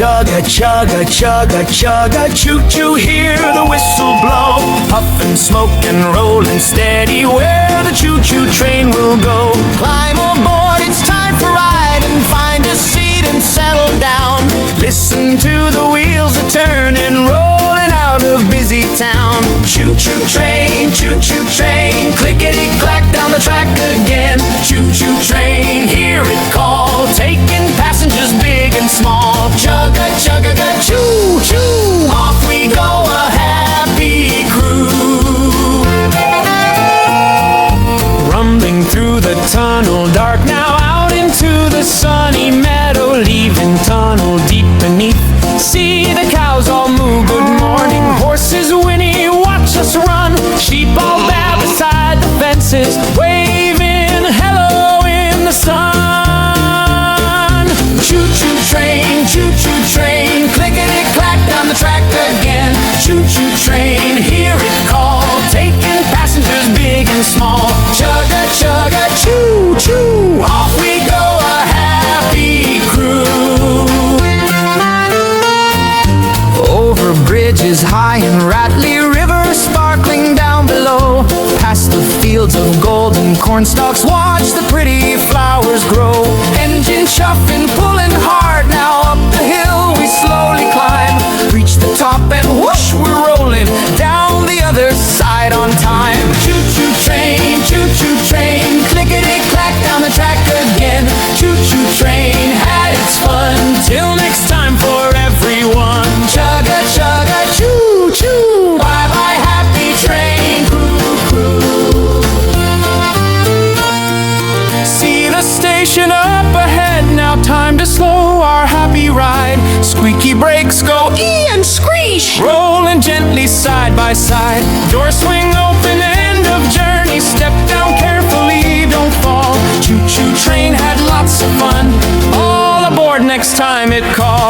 Chugga, chugga, chugga, chugga, choo-choo, hear the whistle blow. Puffin', smokin', rollin' steady, where the choo-choo train will go. Climb aboard, it's time for ride, and find a seat and settle down. Listen to the wheels a-turnin', rollin' out of busy town. Choo-choo train, clickety-clack down the track again. Choo-choo train, hear it call, taking passengers big and small. Chugga, chugga, choo-choo, off we go, a happy crew. Rumbling through the tunnel, dark now out into the sunny meadow, leaving tunnel deep beneath. See the cows all moo, good morning. Horses whinny, watch us run. Sheep all bow beside the fences, waving hello in the sun. Choo-choo train, clickety-clack down the track again. Choo-choo train, hear it call, taking passengers big and small. Chugga, chugga, choo-choo, off we go, a happy crew. Over bridges high and rattly, rivers sparkling down below. Past the fields of golden cornstalks, watch the pretty flowers grow. Engine chuffing, pulling hard, now up the hill we slowly climb. Reach the top and whoosh, we're rolling down the other side on time. Choo-choo train, clickety-clack down the track again. Choo-choo train had its fun, till next time for everyone. Chugga, chugga, choo-choo, bye-bye happy train crew. See the station up ahead, now time to slow our happy ride. Squeaky brakes go ee and screech, rolling gently side by side. Doors swing open, end of journey, step down carefully, don't fall. Choo-choo train had lots of fun, all aboard next time it calls.